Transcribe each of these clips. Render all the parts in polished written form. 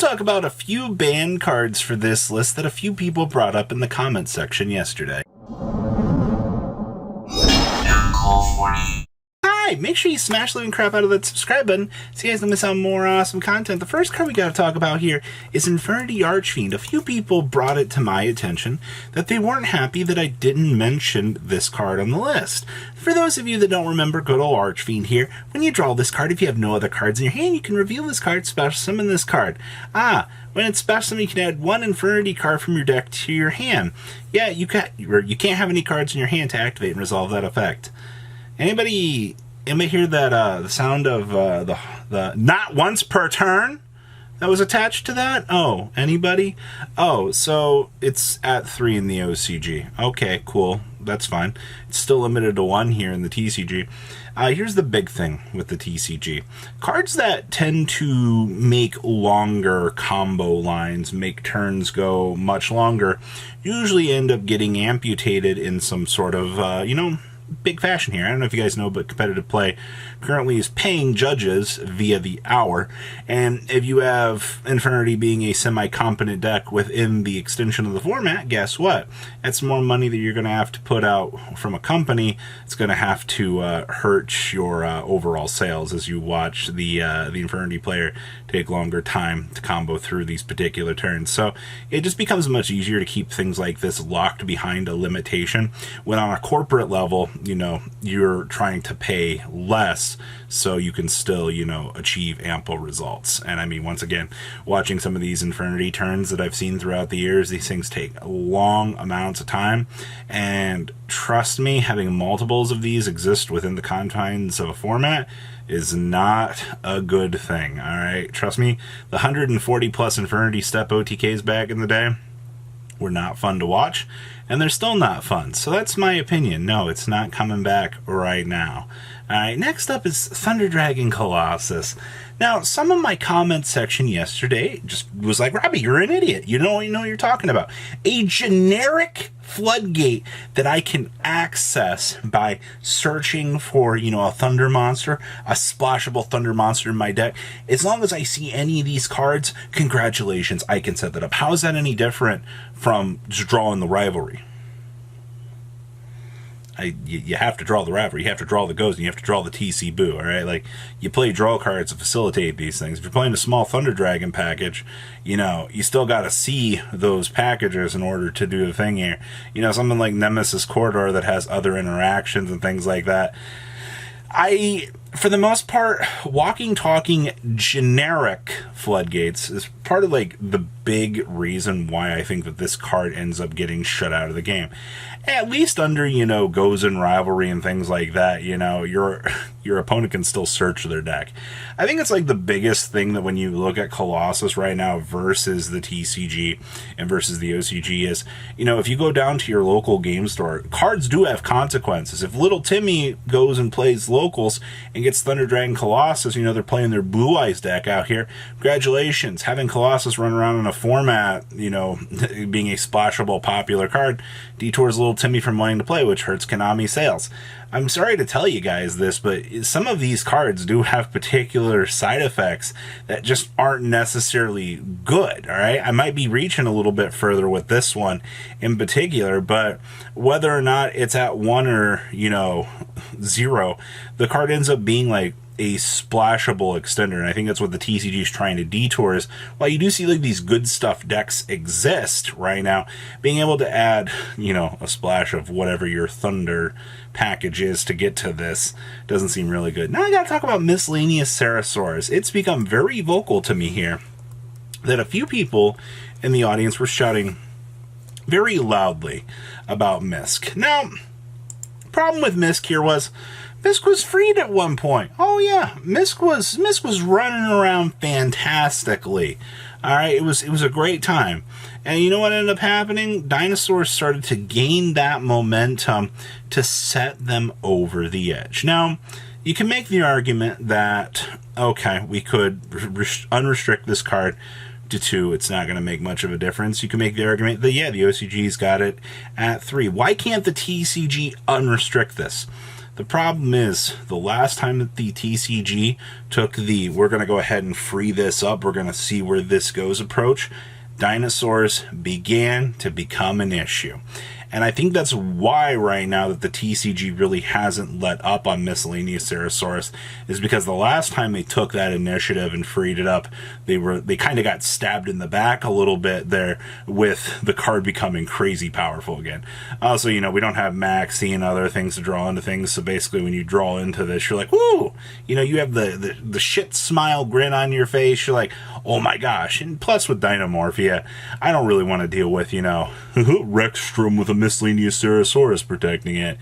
to talk about a few banned cards for this list that a few people brought up in the comments section yesterday. Hi, make sure you smash the living crap out of that subscribe button so you guys don't miss out on more awesome content. The first card we got to talk about here is INFERNITY ARCHFIEND. A few people brought it to my attention that they weren't happy that I didn't mention this card on the list. For those of you that don't remember good old ARCHFIEND here, when you draw this card, if you have no other cards in your hand, you can reveal this card, special summon this card. When it's special summon, you can add one INFERNITY card from your deck to your hand. Yeah, you can't have any cards in your hand to activate and resolve that effect. Anybody hear that the sound of the not once per turn that was attached to that? Oh, anybody? Oh, so it's at 3 in the OCG. Okay, cool. That's fine. It's still limited to 1 here in the TCG. Here's the big thing with the TCG. Cards that tend to make longer combo lines, make turns go much longer, usually end up getting amputated in some sort of, big fashion here. I don't know if you guys know, but competitive play currently is paying judges via the hour, and if you have INFERNITY being a semi-competent deck within the extension of the format, guess what? That's more money that you're going to have to put out from a company. It's going to have to hurt your overall sales as you watch the INFERNITY player take longer time to combo through these particular turns. So it just becomes much easier to keep things like this locked behind a limitation when on a corporate level, you're trying to pay less so you can still, achieve ample results. And I mean, once again, watching some of these INFERNITY turns that I've seen throughout the years, these things take long amounts of time. And trust me, having multiples of these exist within the confines of a format is not a good thing, all right? Trust me, the 140 plus INFERNITY step OTKs back in the day were not fun to watch, and they're still not fun. So that's my opinion. No, it's not coming back right now. All right, next up is Thunder Dragon Colossus. Now, some of my comment section yesterday just was like, Robbie, you're an idiot. You don't know what you're talking about. A generic floodgate that I can access by searching for, a thunder monster, a splashable thunder monster in my deck. As long as I see any of these cards, congratulations, I can set that up. How is that any different from just drawing the rivalry? You have to draw the rivalry, you have to draw the ghost, and you have to draw the TC Boo, alright? Like, you play draw cards to facilitate these things. If you're playing a small Thunder Dragon package, you still gotta see those packages in order to do the thing here. Something like Nemesis Corridor that has other interactions and things like that. For the most part, talking generic floodgates is part of the big reason why I think that this card ends up getting shut out of the game. At least under, goes in rivalry and things like that, your opponent can still search their deck. I think it's the biggest thing that when you look at Colossus right now versus the TCG and versus the OCG is, if you go down to your local game store, cards do have consequences. If little Timmy goes and plays locals and gets Thunder Dragon Colossus, they're playing their Blue Eyes deck out here, congratulations. Having Colossus run around in a format, being a splashable popular card, detours little Timmy from wanting to play, which hurts Konami sales. I'm sorry to tell you guys this, but some of these cards do have particular side effects that just aren't necessarily good, all right? I might be reaching a little bit further with this one in particular, but whether or not it's at 1 or, 0, the card ends up being a splashable extender, and I think that's what the TCG is trying to detour is, while you do see these good stuff decks exist right now, being able to add, a splash of whatever your Thunder package is to get to this doesn't seem really good. Now I gotta talk about MISCELLANEOUSAURUS. It's become very vocal to me here that a few people in the audience were shouting very loudly about MISC. Now, problem with MISC here was MISC was freed at one point. Oh yeah, MISC was running around fantastically. All right, it was a great time. And you know what ended up happening? Dinosaurs started to gain that momentum to set them over the edge. Now, you can make the argument that, okay, we could unrestrict this card to 2. It's not going to make much of a difference. You can make the argument that, yeah, the OCG's got it at 3. Why can't the TCG unrestrict this? The problem is, the last time that the TCG took the we're going to go ahead and free this up, we're going to see where this goes approach, dinosaurs began to become an issue. And I think that's why right now that the TCG really hasn't let up on Miscellaneousaurus, is because the last time they took that initiative and freed it up, they kind of got stabbed in the back a little bit there with the card becoming crazy powerful again. Also, you know, we don't have Maxi and other things to draw into things, so basically when you draw into this, you're like, woo! You know, you have the shit smile grin on your face, you're like, oh my gosh. And plus with Dynamorphia, I don't really want to deal with, you know, Rexstrom with a Miscellaneousaurus protecting it.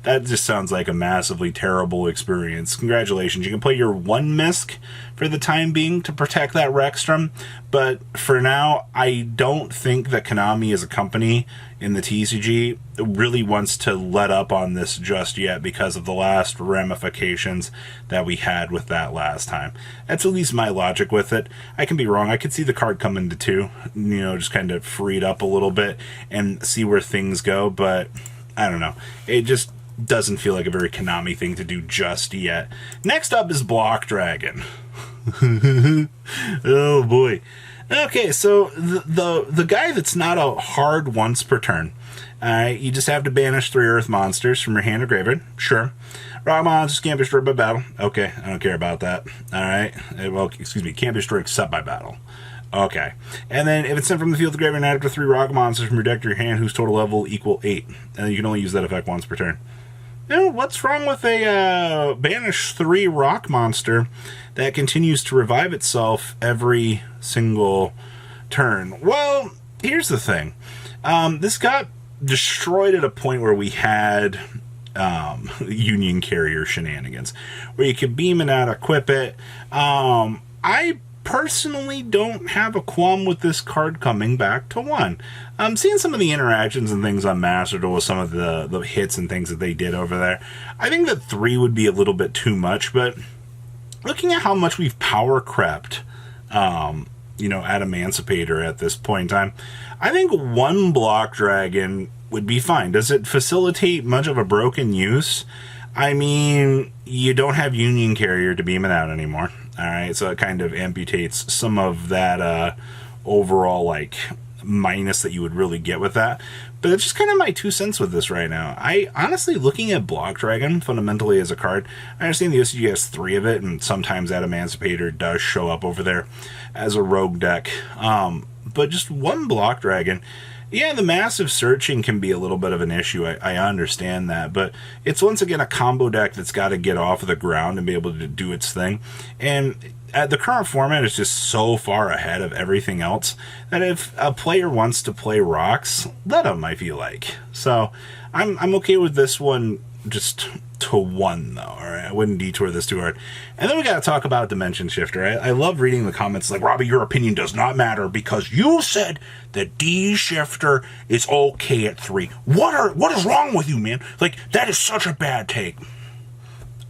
That just sounds like a massively terrible experience. Congratulations, you can play your one Misc for the time being to protect that Rexstrom, but for now, I don't think that Konami as a company in the TCG really wants to let up on this just yet because of the last ramifications that we had with that last time. That's at least my logic with it. I can be wrong. I could see the card come into 2, you know, just kind of freed up a little bit and see where things go, but I don't know. It just doesn't feel like a very Konami thing to do just yet. Next up is Block Dragon. Oh boy. Okay, so the guy that's not a hard once per turn. You just have to banish 3 Earth monsters from your hand or graveyard. Sure. Rock monsters can't be destroyed by battle. Okay, I don't care about that. Alright. Well, excuse me, can't be destroyed except by battle. Okay. And then if it's sent from the field to graveyard, add up to 3 rock monsters from your deck to your hand whose total level equal 8. And you can only use that effect once per turn. You know, what's wrong with a banish 3 rock monster that continues to revive itself every single turn? Well, here's the thing. This got destroyed at a point where we had Union Carrier shenanigans, where you could beam it out, equip it. I personally don't have a qualm with this card coming back to 1. I'm seeing some of the interactions and things on Master Duel with some of the hits and things that they did over there. I think that 3 would be a little bit too much, but looking at how much we've power crept, you know, at Emancipator at this point in time, I think 1 Block Dragon would be fine. Does it facilitate much of a broken use? I mean, you don't have Union Carrier to beam it out anymore. Alright, so it kind of amputates some of that overall, like, minus that you would really get with that. But it's just kind of my 2 cents with this right now. I honestly, looking at Block Dragon fundamentally as a card, I understand the OCG has 3 of it, and sometimes that Emancipator does show up over there as a rogue deck. But just 1 Block Dragon, yeah, the massive searching can be a little bit of an issue. I understand that, but it's once again a combo deck that's got to get off of the ground and be able to do its thing. And the current format is just so far ahead of everything else that if a player wants to play rocks, let them, I feel like. So I'm okay with this one just to 1, though. All right, I wouldn't detour this too hard. And then we got to talk about Dimension Shifter. I love reading the comments like, Robbie, your opinion does not matter because you said that D Shifter is okay at 3. What is wrong with you, man? Like, that is such a bad take.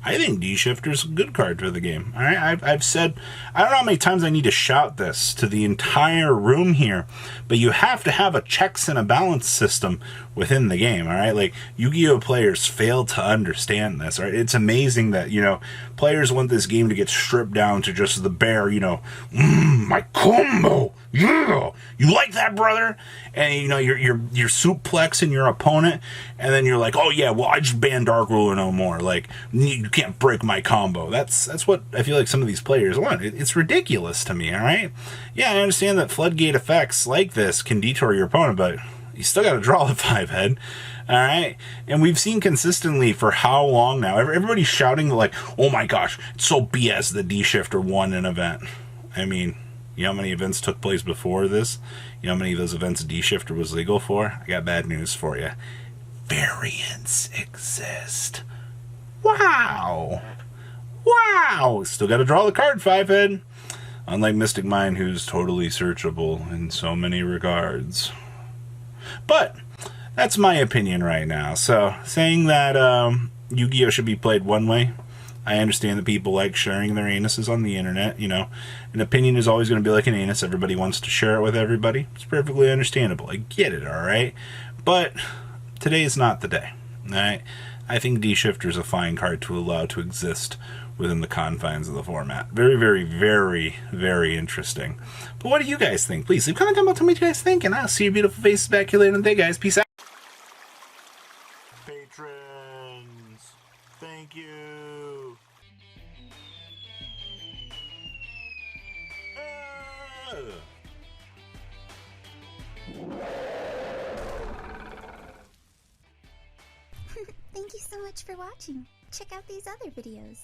I think D Shifter's a good card for the game. All right, I've said, I don't know how many times I need to shout this to the entire room here, but you have to have a checks and a balance system within the game. All right, like Yu-Gi-Oh players fail to understand this. Right, it's amazing that, you know, players want this game to get stripped down to just the bare, you know, my combo. Yeah, you like that, brother? And you know you're suplexing your opponent, and then you're like, oh yeah, well I just banned Dark Ruler no more. Like you can't break my combo. That's what I feel like some of these players want. It's ridiculous to me. All right, yeah, I understand that floodgate effects like this can detour your opponent, but you still got to draw the 5-head. All right, and we've seen consistently for how long now? Everybody's shouting like, oh my gosh, it's so BS that D Shifter won an event. I mean, you know how many events took place before this? You know how many of those events D-Shifter was legal for? I got bad news for you. Variants exist. Wow. Wow. Still got to draw the card, 5-head. Unlike Mystic Mine, who's totally searchable in so many regards. But that's my opinion right now. So, saying that Yu-Gi-Oh! Should be played one way, I understand that people like sharing their anuses on the internet. You know, an opinion is always going to be like an anus. Everybody wants to share it with everybody. It's perfectly understandable. I get it, all right? But today is not the day, all right? I think D-Shifter is a fine card to allow to exist within the confines of the format. Very, very, very, very interesting. But what do you guys think? Please leave a comment down below, tell me what you guys think, and I'll see your beautiful faces back here later in the day, guys. Peace out. Patrons, thank you. Thank you so much for watching. Check out these other videos.